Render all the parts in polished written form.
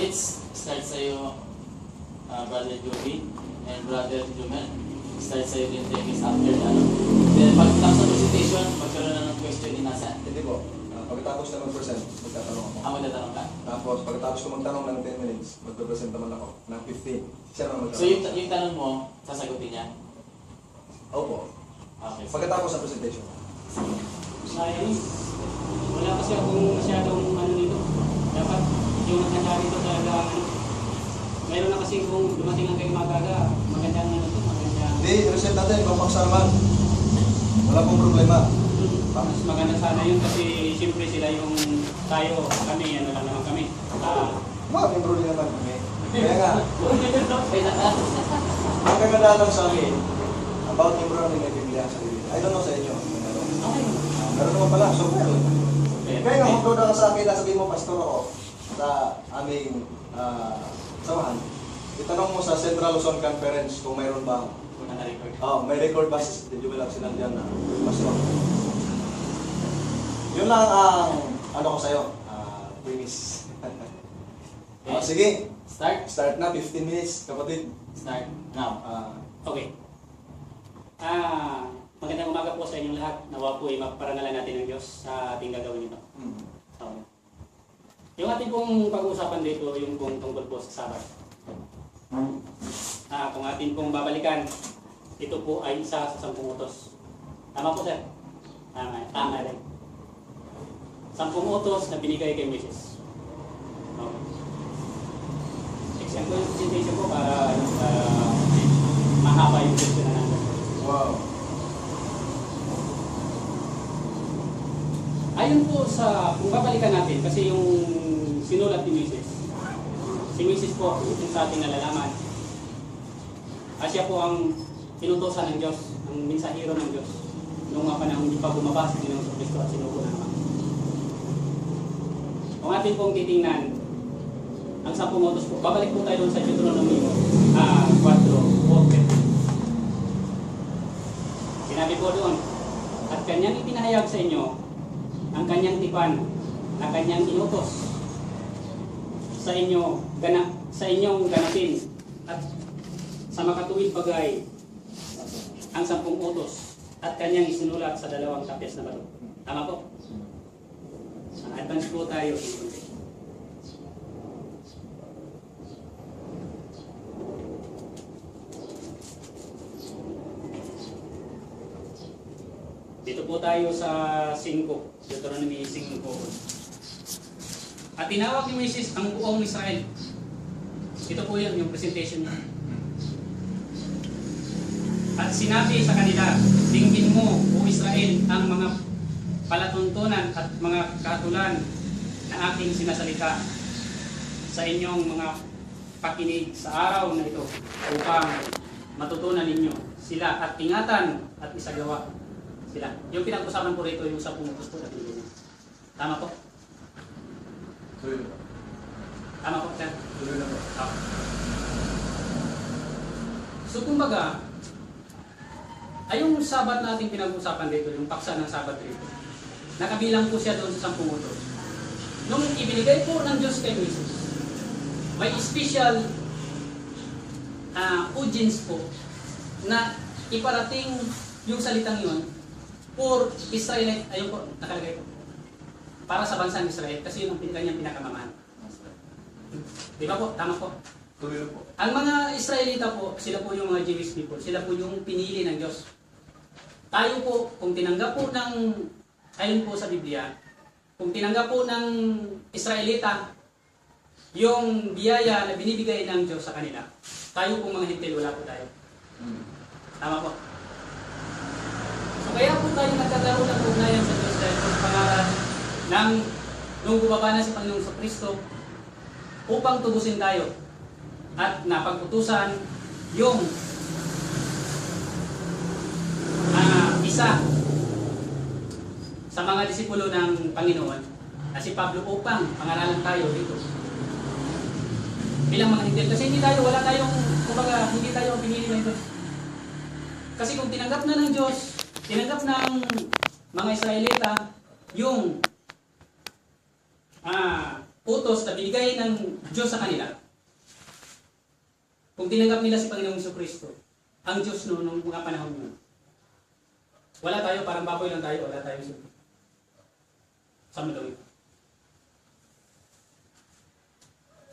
minutes. Start sa'yo, Brother Joby and Brother Jumel. Start sa'yo din 10 minutes after na. Then pagkatapos ng presentation, magkaroon na ng question in nasa. Hindi po. Pagkatapos na mag-present, magtatanong ako. Magtatanong ka. Tapos pagkatapos ko magtanong ng 10 minutes, magpe-present naman ako ng 15. Siya naman So magtanong. yung tanong mo, sasagutin niya? Opo. Okay. Pagkatapos ng presentation. Science, wala kasi akong masyadong ano nito. Dapat yung nakandari ito talaga, mayroon na kasi kung dumating ang kayo magaga, magandang ano ito, magandang. Hindi, reset natin, pampaksa naman. Wala pong problema. Mas maganda sana yun kasi siyempre sila yung tayo, kami, ano lang naman kami. Mga problema naman kami. Kaya nga, Kaya na. ang kaganda lang sa akin, about yung bro na may Biblia sa Biblia. I don't know sa inyo. Okay. Meron naman pala, so well. Okay. Kaya nga, mag-upload ka sa akin, sabihin mo, pastor ako, sa aming samahan. Itanong mo sa Central Luzon Conference kung mayroon ba. Kung na-record. May record ba si Jubilak sinandiyan na pastor? Yun lang ang ano ko sa'yo, premise. Okay. Sige, Start? start na, 15 minutes, kapatid. Start now. Okay. Magandang umaga po sa inyong lahat. Nawa po ay maparangalan natin ng Diyos sa ating gagawin ito. Okay. Yung ating pong pag-uusapan dito, yung pong tungkol po sa Sabat. Kung ating pong babalikan, ito po ay isa sa 10 utos. Tama po, sir? Tama rin. 10 utos na binigay kay Moses. Okay. Example yung presentation ko para mahaba yung question na natin. Wow. Ayon po sa, kung babalikan natin, kasi yung sinulat ni Moses, si Moses po, yung sa ating nalalaman, siya po ang inutosan ng Diyos, ang mensahero ng Diyos, noong mga panahon hindi pa bumabasa din ng Kristo at sinuko na naman. Kung atin pong titingnan, ang 10 utos po, babalik po tayo doon sa Deuteronomy 4:4. Sinabi po doon, at kanyang ipinahayag sa inyo, ang kanyang tipan na kanyang inutos sa inyo sa inyong ganapin at sa makatuwid bagay ang 10 utos at kanyang isinulat sa 2 tapes na bato. Tama po? Advance po tayo. Dito po tayo sa 5, Deuteronomy 5. At tinawag ni Moses ang buong Israel. Ito po yun, yung presentation niya. At sinabi sa kanila, dinggin mo, O Israel, ang mga palatuntunan at mga katulan na aking sinasalita sa inyong mga pakinig sa araw na ito upang matutunan ninyo sila at ingatan at isagawa sila. Yung pinag-usapan po rito yung 10 utos po na pinili. Tama po? Tuloy na po. Tama po, sir? Tuloy na po. Okay. So kumbaga, ay yung Sabat na ating pinag-usapan dito, yung paksa ng Sabat rito, nakabilang po siya doon sa 10 utos. Nung ibinigay po ng Diyos kay Moses, may special audience po na iparating yung salitang yun for Israelite, ayun po, nakalagay po. Para sa bansang Israel, kasi yun ang kanyang pinakamamahan. Di ba po? Tama po. Tuloy na po. Ang mga Israelita po, sila po yung mga Jewish people, sila po yung pinili ng Diyos. Tayo po, kung tinanggap po ng, ayon po sa Biblia, kung tinanggap po ng Israelita yung biyaya na binibigay ng Diyos sa kanila, tayo po mga Hintil, wala po tayo. Tama po. So kaya po tayo nagkakaroon ng ugnayan sa Diyos dahil po sa pangalan ng nung bumaba na si Panginoong sa Kristo upang tubusin tayo at napag-utusan yung isa sa mga disipulo ng Panginoon na si Pablo upang pangaralan tayo dito bilang mga Hintil. Kasi hindi tayo, wala tayong, kumbaga, hindi tayo ang pinili ng Diyos. Kasi kung tinanggap na ng Diyos, tinanggap ng mga Israelita yung utos na binigay ng Diyos sa kanila, kung tinanggap nila si Panginoong Jesucristo, ang Diyos nung mga panahon nun, wala tayo, parang baboy lang tayo, wala tayo sa mundo ito.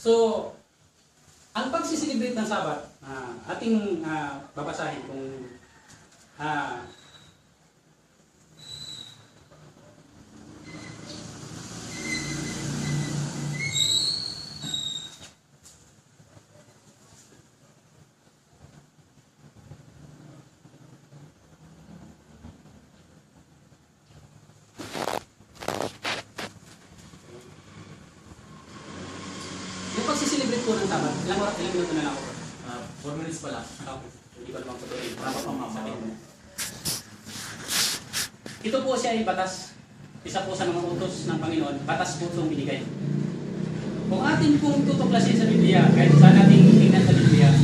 So, ang pagsiselebrate ng Sabat, ating babasahin kung yung pagsiselebrate po ng Sabat, ilang minuto na lang ako. 4 minutes pa lang. Okay. Hindi ko naman tutuloy. Tama pa, mama. Ito po siya ay batas. Isa po sa mga utos ng Panginoon. Batas po itong binigay. Kung atin pong tutuklasin sa Biblia, kahit saan natin tingnan sa Biblia,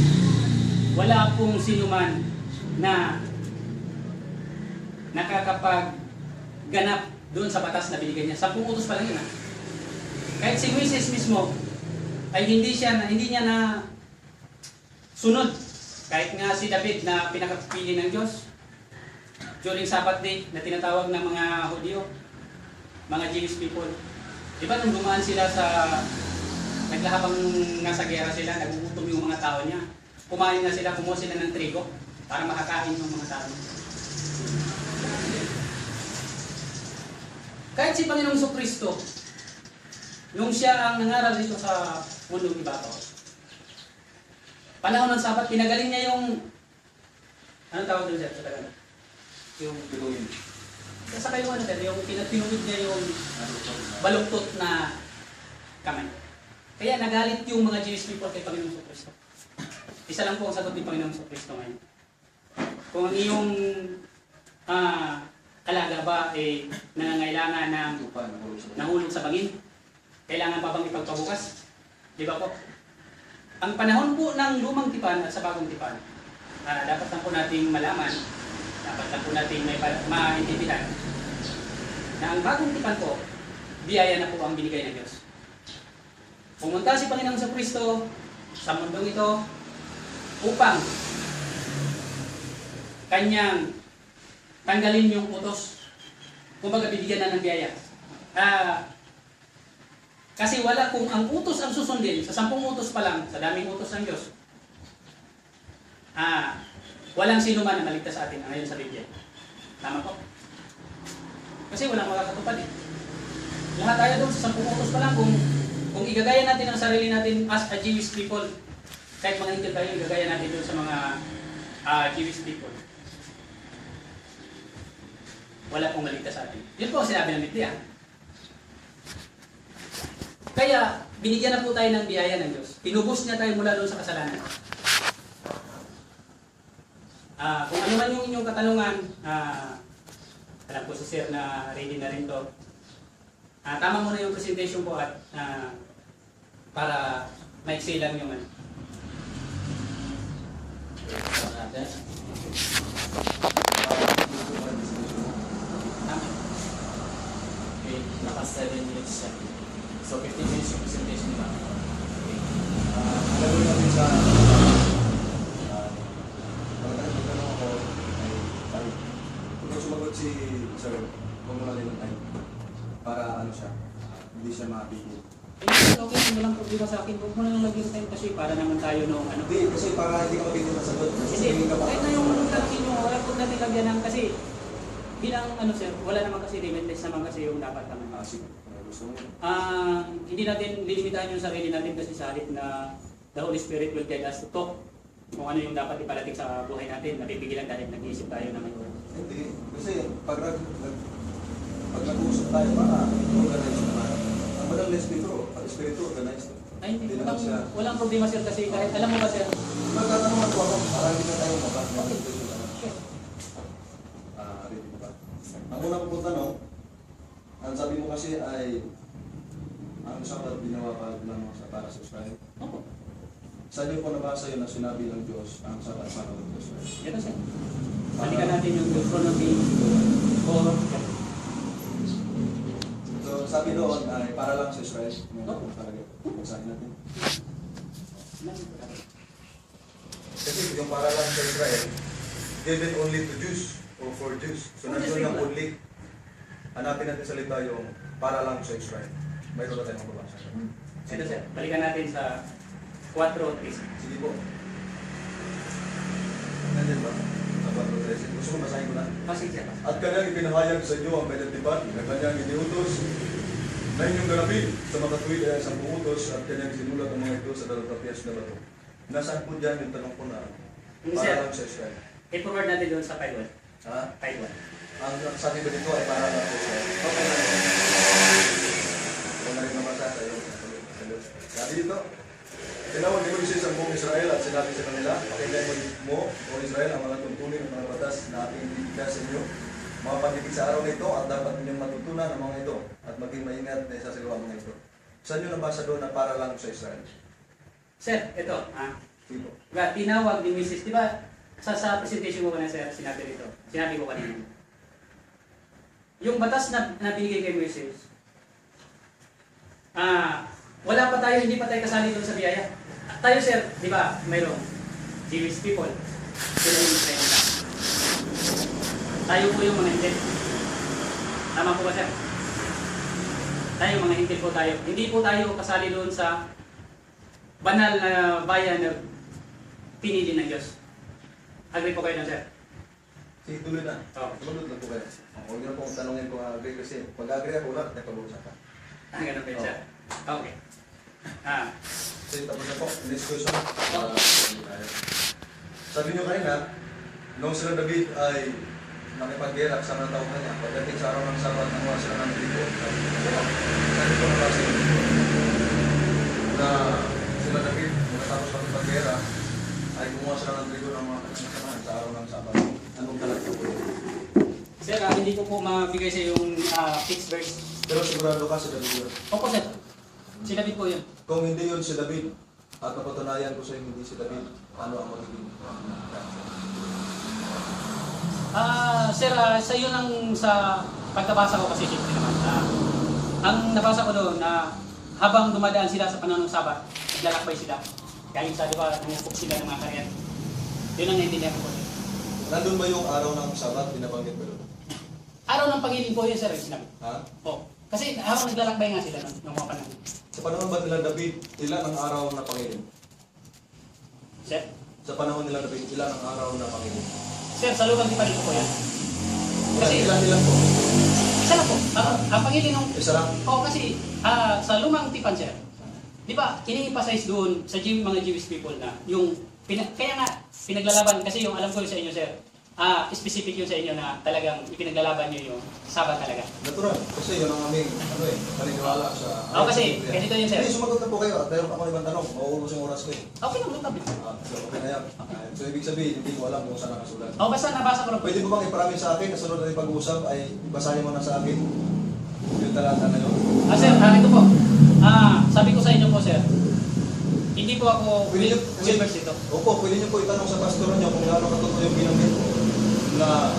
wala pong sinuman na nakakapagganap doon sa batas na binigay niya. 10 utos pa lang yun. Kahit si Moises mismo ay hindi niya na sunod. Kahit nga si David na pinakapili ng Diyos during Sabbath day na tinatawag ng mga Hudyo, mga Jewish people. Di ba nung dumaan sila naglahabang nasa gera sila, nagugutom yung mga tao niya. Kumain na sila, kumuha sila ng trigo para makakain yung mga tao. Kahit si Panginoong Jesucristo, nung siya ang nangaral dito sa mundong ibabaw, panahon ng Sabat, pinagaling niya yung, anong tawag doon siya sa Tagalog? Yung biluin. Sa kayo ano sir, yung pinagpinuwid niya yung baluktot na kamay. Kaya nagalit yung mga Jewish people kay Panginoong Jesucristo. Isa lang po ang sagot ni Panginoong Jesucristo ngayon. Kung ang iyong alaga ba ay nangangailangan ng nahulog sa bangin, kailangan pa bang ipagpabukas? Di ba po? Ang panahon po ng lumang tipan at sa bagong tipan, dapat lang po nating malaman, dapat lang po nating maintindihan na ang bagong tipan po, biyaya na po ang binigay ng Diyos. Pumunta si Panginoong Jesucristo sa mundong ito upang kanyang tanggalin yung utos. Kumbaga bibigyan na ng biyaya. Kasi wala, kung ang utos ang susundin, sa 10 utos pa lang, sa daming utos ng Diyos, walang sino man na maligtas sa atin ngayon sa Biblia. Tama po? Kasi walang makakatupad eh. Lahat tayo doon sa 10 utos pa lang, kung igagaya natin ang sarili natin as a Jewish people, kahit mga Hintil tayo, igagaya natin doon sa mga Jewish people, wala pong maligtas sa atin. Yun po ang sinabi ng Biblia. Kaya, binigyan na po tayo ng biyaya ng Diyos. Tinubos niya tayo mula doon sa kasalanan. Kung ano man yung inyong katanungan, alam ko si Sir na ready na rin to. Tama muna yung presentation po at para maiksi lang yung ano. Okay, naka 7 minutes siya. So 15 minutes yung presentation ba? Okay. Alam mo natin sa pagkatanong ako ay kung sumagot si Sir, huwag mo natin ng time para ano siya, hindi siya mabigil. Okay, walang problema sa akin. Huwag mo na lang lagyan time kasi para naman tayo nung ano. Hindi, kasi para hindi ka mabigil na sagot. Hindi, kahit na yung tanongin nyo, wala po natin lagyan ng kasi bilang ano sir, wala naman kasi limitless naman kasi yung dapat naman. Sige, gusto mo yun. Hindi natin lilimitahan yung sarili natin kasi sa halip na the Holy Spirit will guide us to talk kung ano yung dapat iparating sa buhay natin. Napipigilan dahil nag-iisip tayo na ngayon. Hindi, kasi pag nag-uusap tayo, organize naman. Ang madang espiritu organize. Ay, hindi, Hindi naman siya. walang problema sir kasi kahit alam mo ba sir, Magtatanong ako para hindi na tayo mabag-meditation naman. Ready ba? Ang una po tanong, ang sabi mo kasi ay ang sapat ginawa para sa Israel. opo, Saan niyo po nabasa yun na sinabi ng Diyos ang sapat para ng Israel? ito sir. Balikan natin yung Deuteronomy 4. So, sabi doon ay para lang sa Israel. Ano talaga? Basahin natin. Kasi yung para lang sa Israel, given only to Jews or for Jews. So nandiyon lang only. Hanapin natin salita yung para lang sa Israel. Mayroon na tayong mababasa. Ito sir, balikan natin sa 4:3. Sige po. Nandiyan ba? Sa 4:13. Gusto mo basahin ko na? Sige sir. At kanyang ipinahayag sa inyo ang pinagtipan na kanyang iniutos na inyong ganapin sa matatuwid ay isang utos at kanyang sinulat ang mga ito sa dalawang na bato. Nasaan po dyan yung tanong ko na Hindi, para sir. lang sa Israel? I-forward natin doon sa 5:1. Ha? 5:1. Ang sabi ko dito ay para lang sa Israel. Okay na. Kung na rin nabasa sa iyo. Sabi dito, tinawag ni Moises ang buong Israel at sinabi sa kanila, pakinggan mo, o Israel, ang mga tuntunin ng mga batas na aking ibigay sa inyo, mga pandigit sa araw na ito, at dapat ninyong matutunan ang mga ito, at maging maingat na isasagawa ang mga ito. Saan nyo nabasa doon na para lang sa Israel? Sir, ito. Dito. Diba, tinawag ni Mrs. Diba, sa presentation ko kanina sir, sinabi dito. Sinabi ko kanina. Yung batas na binigay kay Mrs. Wala pa tayo, hindi pa tayo kasali doon sa biyaya. Tayo sir, di ba, mayroong Jewish people. Sila yung Israel. Tayo po yung mga hindi. Tama po ba sir? Tayo mga hindi po tayo. Hindi po tayo kasali doon sa banal na bayan na pinili ng Diyos. Agree po kayo na sir? Sige, tuloy na. Oo. Tumunod lang po kayo. Huwag nyo na pong tanongin kung agree kasi pag agree ako, wala tayo pag-uusapan. Ganun po yun sir. Okay. Sige, tapos na po. Next question. Sabi nyo kanina, nung sila David ay nakipag-gera sa mga tao kanya, pagdating sa araw ng Sabat, nakuha sila ng trigo. Sabi ko na kasi na sila David, matapos makipag-gera, ay kumuha sila ng trigo ng mga kasamahan sa araw ng Sabat. Anong talaga po yun? Sir, hindi ko po mabigay sa yung fixed verse. Pero sigurado ka si David yun. Opo sir. Si David po yun. Kung hindi yun si David, at napatunayan ko sa iyo hindi si David, ano ang magiging Sir, sa iyo lang sa pagkabasa ko kasi simple naman. Ang nabasa ko doon na habang dumadaan sila sa panahon ng Sabat, naglalakbay sila. Galing sa, di ba, nangupok sila ng mga karyat. Yun ang naintindihan ko po. Nandun ba yung araw ng Sabat, binabanggit ba doon? Araw ng Panginoon po yun, sir, yung sinabi. Ha? Oo. Kasi habang naglalakbay nga sila ng mga panahon. Sa panahon ba nila David, ilan ang araw na Panginoon? Sir? Sa panahon nila David, ilan ang araw na Panginoon? Sir, sa lugang di pa rin po yan. Kasi, Ilan po? isa lang po. Ang Panginoon, Isa lang? oo, kasi sa lumang tipan, sir, di ba, ini-emphasize doon sa mga Jewish people na yung, kaya nga, pinaglalaban, kasi yung alam ko sa inyo, sir, specific yun sa inyo na talagang ipinaglalaban nyo yung Sabat talaga. Natural. Kasi yun ang aming, paniniwala sa... Oo, kasi, ganito yun, sir. Hindi, sumagot na po kayo at mayroon ako ibang tanong. Mauubos yung oras ko eh. Okay lang, no problem. So, okay na yan. So, ibig sabihin, hindi ko alam kung saan nakasulat. Oo, basta nabasa ko lang po. Pwede mo bang iparami sa akin na sunod natin pag-uusap ay basahin mo na sa akin yung talata na yun? Sir, ito po. Sabi ko sa inyo po, sir, hindi po ako Pwede nyo- silvers dito. Opo, pwede nyo po itanong sa pastor nyo kung gaano katotoo yung binanggit na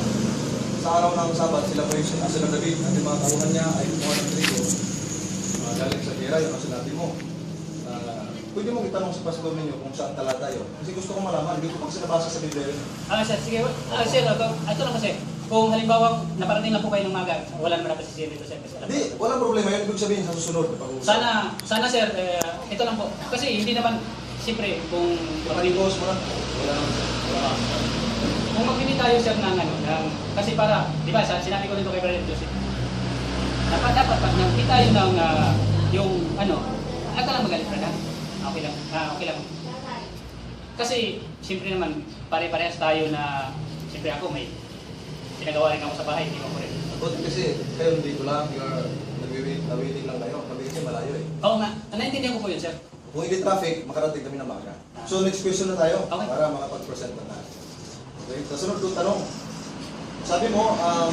sa araw ng Sabat sila po yung sila David at yung mga tauhan niya ay kumuha ng trigo galing sa gera, yun ang sinabi mo. Pwede mong itanong sa pastor ninyo kung saan talata yun. Kasi gusto kong malaman, hindi ko pa kasi nabasa sa Biblia yun. Sir, sige. Sir, ito lang kasi. Kung halimbawa, naparating lang po kayo ng maga, wala naman na pasisir dito, sir. Kasi alam ko. Hindi, walang problema yun. Ibig sabihin sa susunod. Sana sir, ito lang po. Kasi hindi naman, siyempre, kung Pag-impose mo lang. Wala naman. kung magpili tayo sir kasi para, di ba, sinabi ko nito kay Brother Joseph, dapat pag nagpili tayo ng, ka lang magalit Brother. Okay lang, okay lang. Kasi, siyempre naman, pare-parehas tayo na, siyempre ako may pinagawa rin ako sa bahay, hindi mo ko rin. Kasi kayo dito lang, nag-waiting lang kayo. Kami kasi malayo eh. Oo nga, naintindihan ko po yun sir. Kung hindi traffic, makarating kami ng maga. So next question na tayo Okay. para makapag-present na tayo. Okay, sa sunod kong tanong. Sabi mo, ang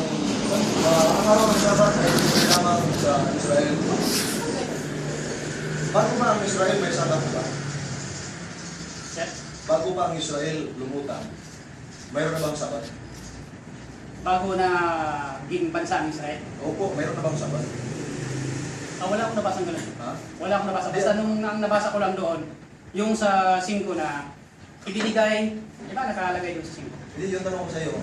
araw ng Sabat ay lamang sa Israel. Bago ba ang Israel may Sabat ba? Sir, Bago ba ang Israel lumutang, mayroon na bang Sabat? bago na ging bansa ng Israel. Opo, mayroon na bang Sabat? Wala akong nabasa ganun. Ha? Wala akong nabasa. Basta nung ang nabasa ko lang doon, yung sa 5 na ibinigay, di ba nakalagay doon sa 5? Hindi, yung tanong ko sa iyo,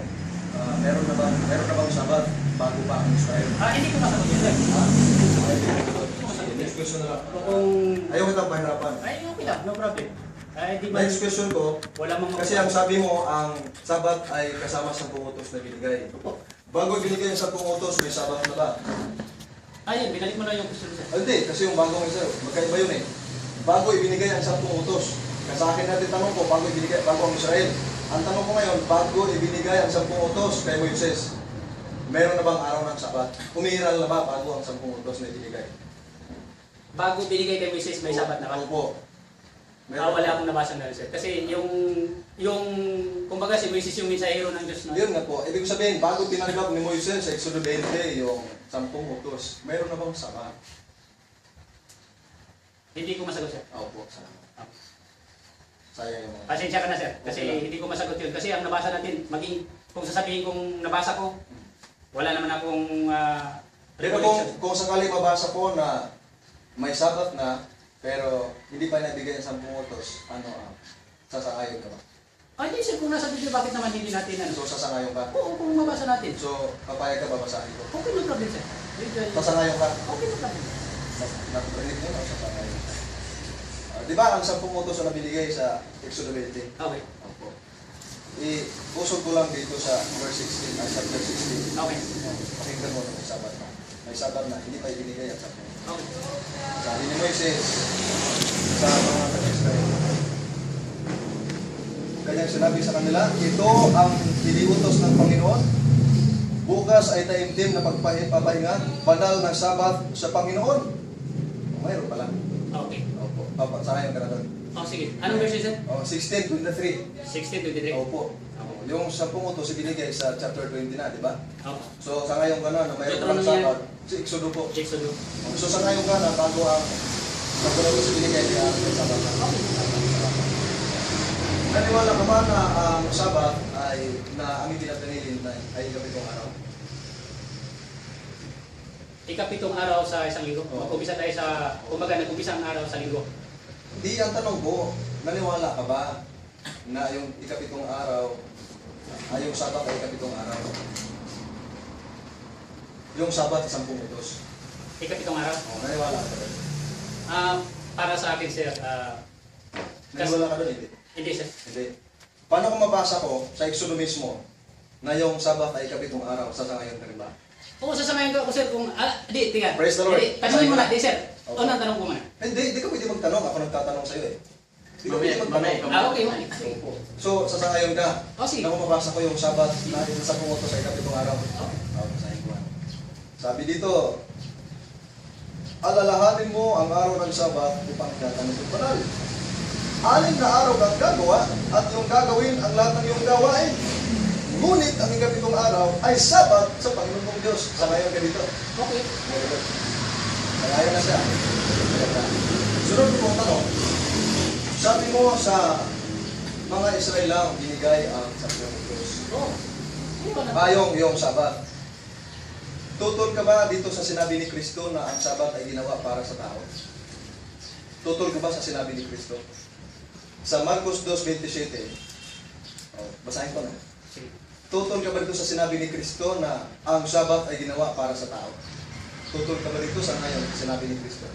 meron na bang sabat bago pa ang Israel? Hindi ko masagot yun, sir. Ha? Next question na lang. Kung... Ayaw kitang pahirapan. Okay lang, no problem. Di ba? Next question ko, Wala mga... kasi ang sabi mo, ang sabat ay kasama sa utos na binigay. Opo. Bago binigay ang 10 utos, may sabat na ba? Ayun, binalik mo na yung question, sir. Hindi, kasi yung bagong isa, magkaiba yun eh. Bago ibinigay ang 10 utos. Kasi sa akin natin tanong ko, bago ang Israel. Ang tanong ko ngayon, bago ibinigay ang 10 utos kay Moises, meron na bang araw ng sabat? Umiiral na ba bago ang 10 utos na ibinigay? Bago binigay kay Moises, may sabat na ba? Opo. Wala akong nabasa na, sir. Kasi kumbaga si Moises yung mensahero ng Diyos na. Yun nga po. Ibig sabihin, bago tinanggap ni Moises sa Exodo 20, yung 10 utos, meron na bang sabat? Hindi ko masagot, sir. Opo, salamat. Sayang yung mga... Pasensya ka na, sir. Kasi Okay lang. hindi ko masagot yun. Kasi ang nabasa natin, kung sasabihin kong nabasa ko, wala naman akong Pero kung sakali mabasa ko na may sabat na, pero hindi pa nabigay ang 10 utos, sasangayon ka ba? Hindi, sir. Kung nasa video, bakit naman hindi natin So, sasangayon ka? Oo, kung mabasa natin. So, papayag ka ba basahin ko? Okay, no problem, sir. Sasangayon ka? Okay, no problem. Narinig mo na, sasangayon ka. Di ba ang 10 utos na binigay sa Exodo 20? Okay. Opo. Iusog ko lang dito sa verse 16, chapter 16. Okay. Pakinggan mo na may sabat na. May sabat na, hindi pa ibinigay ang 10. Okay. Sabi ni Moises sa mga taga-Israel. Kanyang sinabi sa kanila, ito ang iniutos ng Panginoon. Bukas ay taimtim na pagpapahinga, banal ng Sabat sa Panginoon. Mayroon pala. Okay. Opo. Papasahin ka na doon. Sige. Anong verse, sir? 16:23. 16:23. Opo. Yung 10 utos ibinigay sa chapter 20 na, di ba? Okay. So sa ngayon ka na, mayroon pang Deuteronomy. Sabat. Si Exodo po. Exodus. So sa ngayon ka na, bago ang utos ibinigay, kaya may Sabat na. Naniwala ka ba na ang Sabat ay na ang itinatangilin ay ikapitong araw? Ikapitong araw sa isang linggo. Oo. Mag-umpisa tayo sa, kumbaga nag-umpisa ang araw sa linggo. Hindi, ang tanong ko, naniwala ka ba na yung ikapitong araw, yung Sabat ay ikapitong araw? Yung Sabat, 10 utos. Ikapitong araw. Naniwala ka ba? Para sa akin, sir, Naniwala ka doon, hindi? hindi, sir. Hindi. Paano kung mabasa ko sa Exodo mismo na yung Sabat ay ikapitong araw, sasangayon ka rin ba? Oo, sasamahin ko ako, sir, kung, tingnan. Praise the Lord. Tanungin mo na, sir. Okay. Unang tanong ko muna. Hindi ka pwede magtanong. Ako nagtatanong sa'yo eh. Hindi ka pwede Mamaya, magtanong. Okay, mali. Sige. So, sasangayon ka. Sige. Na kung mabasa ko yung Sabat na sa pumunto sa ikapitong araw. Okay. Basahin ko. Sabi dito, alalahanin mo ang araw ng Sabat upang gagawin ng banal. 6 na araw kang gagawa at yung gagawin ang lahat ng iyong gawain. Ngunit ang ikapitong araw ay Sabat sa Panginoon mong Diyos. Sangayon ka dito. Okay. Sangayon na siya. Sunod ko pong tanong. Sabi mo sa mga Israel lang binigay ang 10 utos. Oo. Ano ba na? Yung Sabat. Tutol ka ba dito sa sinabi ni Kristo na ang Sabat ay ginawa para sa tao? Tutol ka ba sa sinabi ni Kristo? Sa Marcos 2:27. Basahin ko na. Sige. Tutol ka ba dito sa sinabi ni Kristo na ang Sabat ay ginawa para sa tao? Tutol ka ba dito sa ngayon sinabi ni Kristo?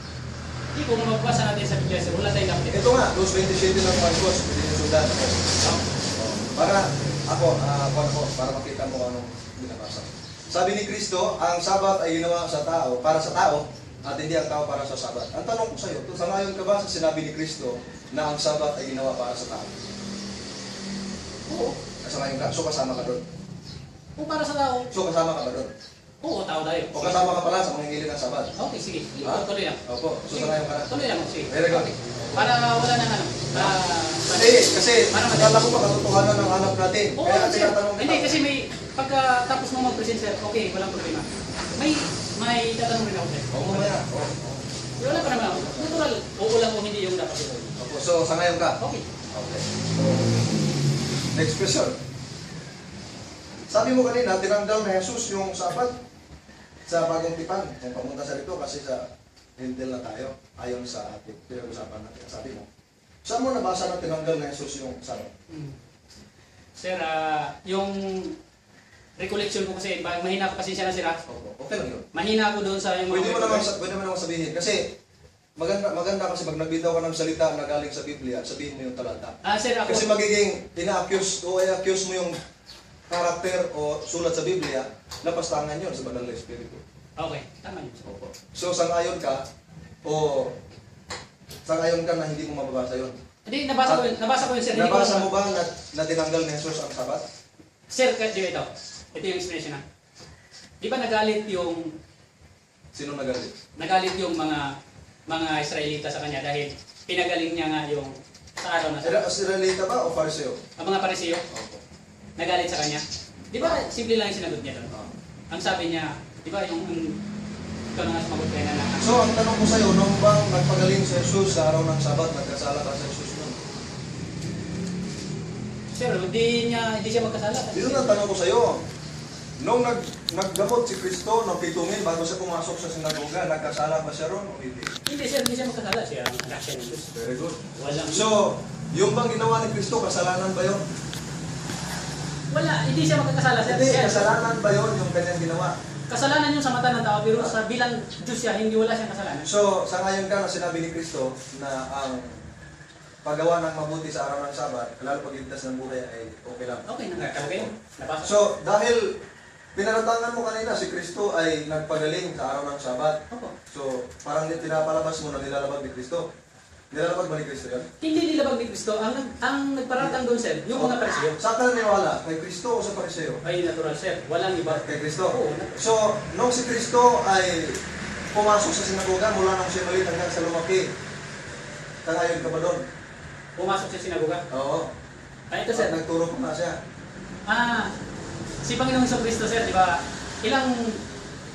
Hindi, kung magbasa natin sa Biblia, sir, wala tayong kapit. Ito nga, 2:27 ng Marcos, pwede nyo sundan. Para para makita mo anong binabasa. Sabi ni Kristo, ang Sabat ay ginawa sa tao, para sa tao, at hindi ang tao para sa Sabat. Ang tanong ko sa iyo, sangayon ka ba sa sinabi ni Kristo na ang Sabat ay ginawa para sa tao? Oo. Sangayon ka, so kasama ka doon. Kung para sa tao, So kasama ka ba doon? oo, tao tayo. O kasama ka pala sa mga ngilin ng Sabat? Okay, sige. Ha? Tuloy lang. Opo, so sangayon ka na. Tuloy lang, sige. Very good. Okay. Para wala nang ano. Kasi akala ko ba katotohanan ng hanap natin? Oo, Kaya sir. tinatanong Hindi, kita. kasi may, pagkatapos mo mag-present, sir, okay, walang problema. May tatanong rin ako, sir. Oo, mamaya. Oo. Wala pa naman ako. Natural, oo lang o hindi yung dapat ito. Opo, so sangayon ka? Okay. Okay. So, next question. Sabi mo kanina, tinanggal na Jesus yung Sabat sa bagong tipan. Kung pamunta sa rito kasi sa hintil na tayo ayon sa ating pinag-usapan natin. Sabi mo, saan mo nabasa na tinanggal na Jesus yung Sabat? Sir, yung recollection ko kasi, mahina ko kasi siya na sira. Okay lang yun. Mahina ko doon sa yung Pwede mo naman sabihin. Kasi maganda kasi pag nagbitaw ka ng salita na galing sa Biblia, sabihin mo yung talata. Sir, ako, Kasi magiging ina-accuse o i-accuse mo yung karakter o sulat sa Biblia, napastangan yun sa Banal na Espiritu. okay, tama yun. Sir. So, sangayon ka o sangayon ka na hindi mo mababasa yun. Hindi, nabasa ko yun, sir. Hindi ko Nabasa mo ba na tinanggal ni Jesus ang Sabat? Sir, di ba ito? Ito yung explanation na. Di ba nagalit yung Sino nagalit? mga Israelita sa kanya dahil pinagaling niya nga yung sa araw na sa Israelita ba o Fariseo? ang mga Pariseo nagalit sa kanya. Di ba simple lang yung sinagot niya doon? Ang sabi niya, di ba yung ikaw na nga sumagot kayo na So, ang tanong ko sa'yo, nung bang nagpagaling si Jesus sa araw ng Sabat, nagkasala ka sa Jesus nun? Sir, hindi siya magkasala. Dito na ang tanong ko sa'yo. Nung naggamot si Kristo ng pitungin bago siya pumasok sa sinagoga, nagkasala ba siya ron o hindi? Hindi sir, hindi siya magkasala. Siya ang anak siya ng Diyos. Very good. Walang, So, yung bang ginawa ni Kristo, kasalanan ba yun? hindi siya magkakasala sir. Hindi, Siya- kasalanan ba yun yung kanyang ginawa? Kasalanan yun sa mata ng tao, pero sa bilang Diyos siya, hindi wala siyang kasalanan. So, sa ngayon ka na sinabi ni Kristo na ang paggawa ng mabuti sa araw ng Sabat, lalo pagligtas ng buhay ay okay lang. Okay na. Okay. Nabasa. So, dahil pinaratangan mo kanina si Kristo ay nagpagaling sa araw ng Sabat. Opo. So, parang pinapalabas mo na nilalabag ni Kristo. Nilalabag ba ni Kristo yan? Hindi nilabag ni Kristo. Ang nagparatang doon sir, yung mga Pariseo. Saan ka naniwala? Kay Kristo o sa Pariseo? Ay natural sir. Walang iba. Kay Kristo. Oo. So, nung si Kristo ay pumasok sa sinagoga mula nung siya maliit hanggang sa lumaki, kangayon ka ba doon? Pumasok sa sinagoga. Oo. Ay ito sir. Nagturo pa nga siya. Si Panginoong Kristo sir, di ba?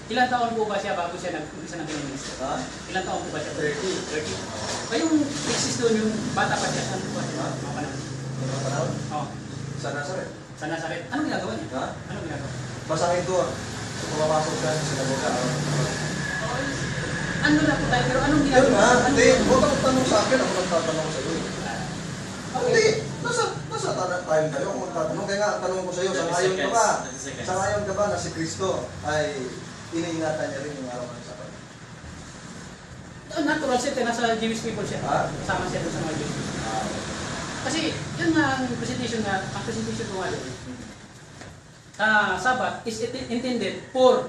Ilang taon po ba siya bago siya nag-umpisa ng Panginoon? Ha? Ilang taon po ba siya? 30. Ay yung exist doon, yung bata pa siya, saan po ba siya? Mga panahon. Mga panahon? Oo. Sa Nazaret. Sa Nazaret. Anong ginagawa niya? Ha? Anong ginagawa? Basahin ko. So, pumapasok siya sa sinagoga. Ano na po tayo, pero anong Yun ginagawa? nga, Anong hindi. ginagawa? Huwag ka magtanong sa akin. Ako magtatanong sa iyo. Hindi. Nasa time tayo kung magtatanong. Kaya nga, ang tanong ko sa iyo, 30 sangayon ka ba? 30 seconds. Sangayon ka ba na si Kristo ay iniingatan niya rin yung araw ng Sabat? Natural siya, nasa Jewish people siya. Ha? Kasama siya doon sa mga Jewish people. Kasi yun nga ang presentation ko nga doon. Sabat is intended for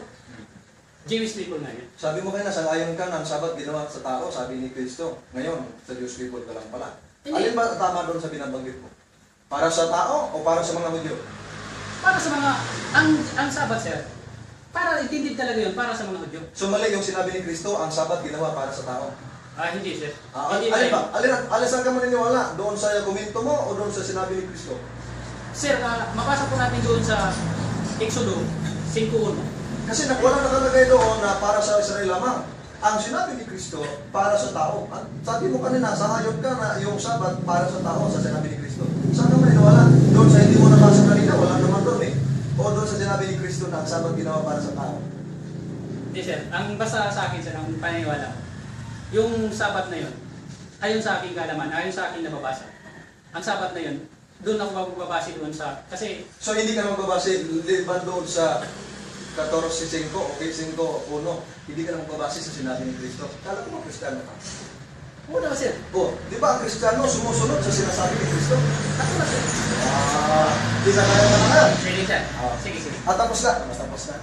Jewish people nga yun. Sabi mo kaya na, sangayon ka ng Sabat ginawa sa tao, sabi ni Kristo. Ngayon, sa Jewish people ka lang pala. Hindi. Alin ba tama doon sa binabanggit mo? Para sa tao o para sa mga Hudyo? Para sa mga, ang Sabat sir, para intended talaga yun, para sa mga Hudyo. So mali yung sinabi ni Kristo, ang Sabat ginawa para sa tao. Hindi sir. Alin Hindi ba? Alin saan ka maniniwala? Doon sa komento mo o doon sa sinabi ni Kristo? Sir, mabasa po natin doon sa Exodo 5:1. Kasi wala nakalagay doon na para sa Israel lamang. Ang sinabi ni Kristo, para sa tao. Sabi mo kanina, sangayon ka na yung Sabat para sa tao sa sinabi ni Kristo. Saan ka maniniwala? Doon sa hindi mo nabasa kanina, wala naman doon eh. O doon sa sinabi ni Kristo na ang Sabat ginawa para sa tao. Hindi sir, ang basta sa akin sir, ang paniniwala ko, yung Sabat na yun, ayon sa aking kalaman, ayon sa aking nababasa, ang Sabat na yun, doon ako magbabase doon sa, kasi, So hindi ka magbabase liban doon sa 14:5 o 15:1. Hindi ka magbabase sa sinabi ni Kristo. Kala ko Kristiyano ka. muna ba sir? O, di ba ang Kristiyano sumusunod sa sinasabi ni Kristo? Ako na sir. Di na kaya ka na kaya. Sige sir. Sige, sige. Tapos na. Tapos na.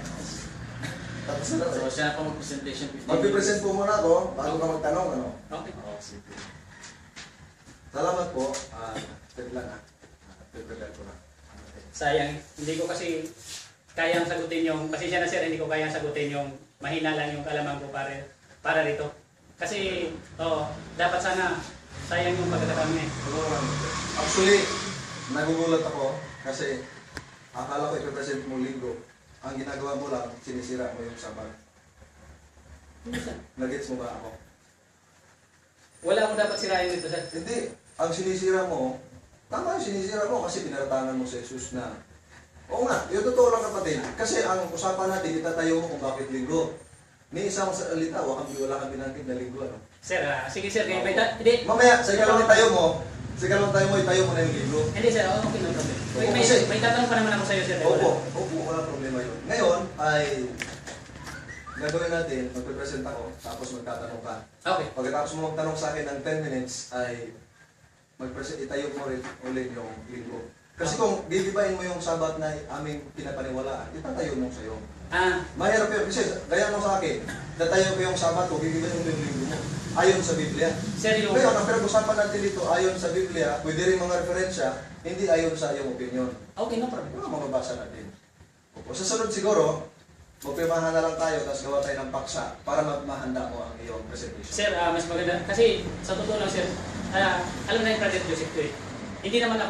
Tapos na. So, siya na po mag-presentation 15 Magpipresent po muna ako bago ka magtanong. Ano? Okay. Oh, sige. Salamat po. Wait lang ha. Prepare ko na. Sayang, hindi ko kasi kayang sagutin yung, pasensya na sir, hindi ko kayang sagutin yung mahina lang yung kalaman ko para rito. Kasi, dapat sana, sayang yung pagkakataon niya. Actually, nagugulat ako kasi akala ko ipipresent mo linggo. Ang ginagawa mo lang, sinisira mo yung Sabat. Nagets mo ba ako? Wala akong dapat sirain dito sir. Hindi. Ang sinisira mo, tama yung sinisira mo kasi pinaratangan mo sa Jesus na. Oo nga, yung totoo lang kapatid. Kasi ang usapan natin, itatayo mo kung bakit linggo. Ni isang salita, wala kang binanggit na linggo, ano? Sir, sige sir, kaya may hindi. Mamaya, sa ikalawang tayo mo, itayo mo na yung libro. Hindi sir, okay, no problem. Oo, kasi- May tatanong pa naman ako sa iyo sir. Opo, wala problema yun. Ngayon ay gagawin natin, magpe-present ako, tapos magtatanong ka. Okay. Pagkatapos mo magtanong sa akin ng 10 minutes ay itayo mo rin ulit yung linggo. Kasi kung gigibayin mo yung sabat na aming pinapaniwalaan, itatayo mo sa'yo. Mahirap yun. Kasi gaya mo sa akin, tatayo ko yung sabat ko, gigibayin mo yung linggo mo. Ayon sa Biblia. Sir, yung... Ngayon, ang pinag-usapan natin dito, ayon sa Biblia, pwede rin mga referensya, hindi ayon sa iyong opinion. Okay, no problem. Ano mababasa natin? O sa sunod siguro, magpirmahan na lang tayo, tapos gawa tayo ng paksa para mahanda mo ang iyong presentation. Sir, mas maganda. Kasi sa totoo lang sir, alam na yung Brother Joseph to eh. Hindi naman ako